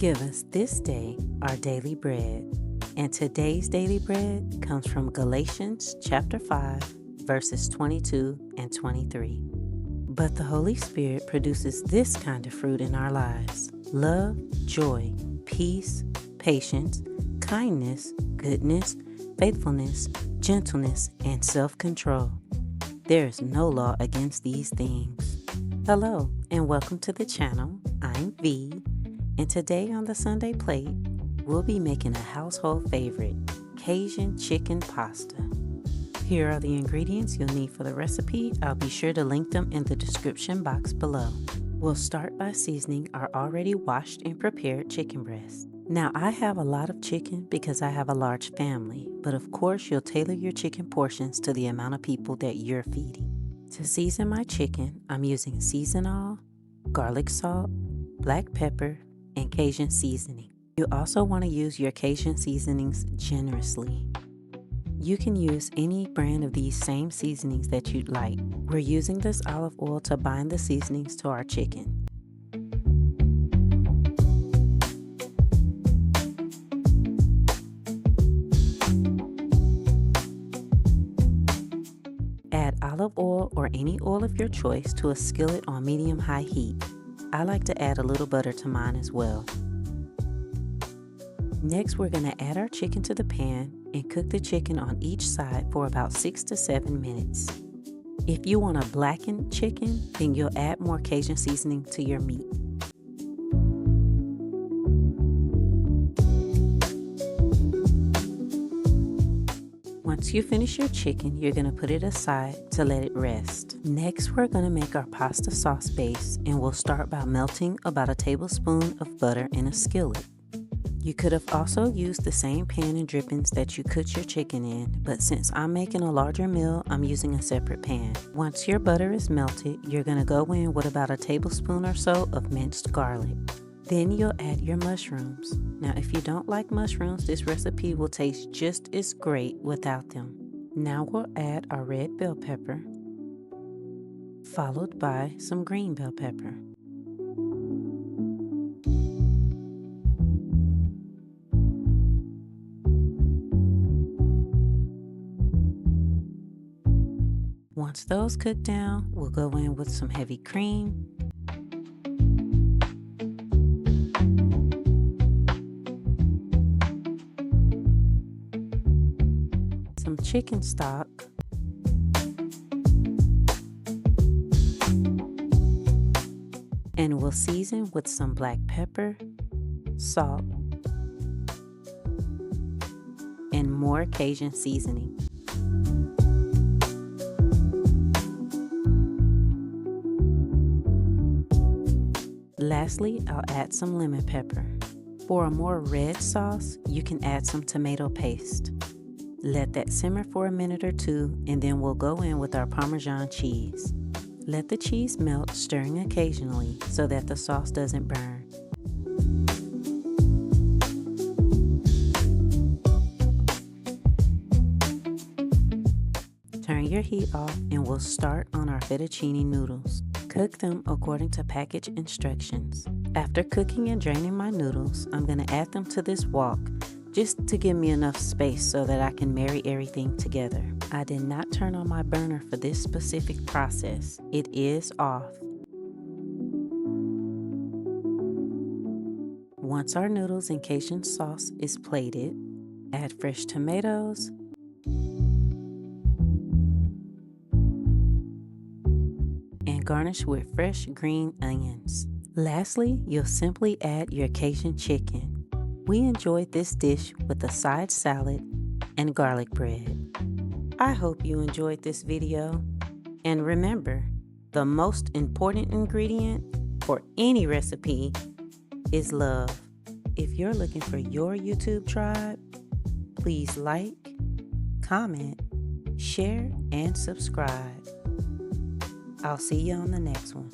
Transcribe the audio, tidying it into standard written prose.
Give us this day our daily bread. And today's daily bread comes from Galatians chapter 5, verses 22 and 23. But the Holy Spirit produces this kind of fruit in our lives: love, joy, peace, patience, kindness, goodness, faithfulness, gentleness, and self-control. There is no law against these things. Hello, and welcome to the channel. I'm V, and today on the Sunday Plate, we'll be making a household favorite, Cajun chicken pasta. Here are the ingredients you'll need for the recipe. I'll be sure to link them in the description box below. We'll start by seasoning our already washed and prepared chicken breast. Now, I have a lot of chicken because I have a large family, but of course you'll tailor your chicken portions to the amount of people that you're feeding. To season my chicken, I'm using seasonal, garlic salt, black pepper, and Cajun seasoning. You also want to use your Cajun seasonings generously. You can use any brand of these same seasonings that you'd like. We're using this olive oil to bind the seasonings to our chicken. Add olive oil or any oil of your choice to a skillet on medium-high heat. I like to add a little butter to mine as well. Next, we're going to add our chicken to the pan and cook the chicken on each side for about 6 to 7 minutes. If you want a blackened chicken, then you'll add more Cajun seasoning to your meat. Once you finish your chicken, you're going to put it aside to let it rest. Next, we're going to make our pasta sauce base, and we'll start by melting about a tablespoon of butter in a skillet. You could have also used the same pan and drippings that you cooked your chicken in, but since I'm making a larger meal, I'm using a separate pan. Once your butter is melted, you're going to go in with about a tablespoon or so of minced garlic. Then you'll add your mushrooms. Now, if you don't like mushrooms, this recipe will taste just as great without them. Now we'll add our red bell pepper, followed by some green bell pepper. Once those cook down, we'll go in with some heavy cream, some chicken stock, and we'll season with some black pepper, salt, and more Cajun seasoning. Lastly, I'll add some lemon pepper. For a more red sauce, you can add some tomato paste. Let that simmer for a minute or two, and then we'll go in with our Parmesan cheese. Let the cheese melt, stirring occasionally so that the sauce doesn't burn. Turn your heat off, and we'll start on our fettuccine noodles. Cook them according to package instructions. After cooking and draining my noodles, I'm going to add them to this wok just to give me enough space so that I can marry everything together. I did not turn on my burner for this specific process. It is off. Once our noodles and Cajun sauce is plated, add fresh tomatoes, and garnish with fresh green onions. Lastly, you'll simply add your Cajun chicken. We enjoyed this dish with a side salad and garlic bread. I hope you enjoyed this video. And remember, the most important ingredient for any recipe is love. If you're looking for your YouTube tribe, please like, comment, share, and subscribe. I'll see you on the next one.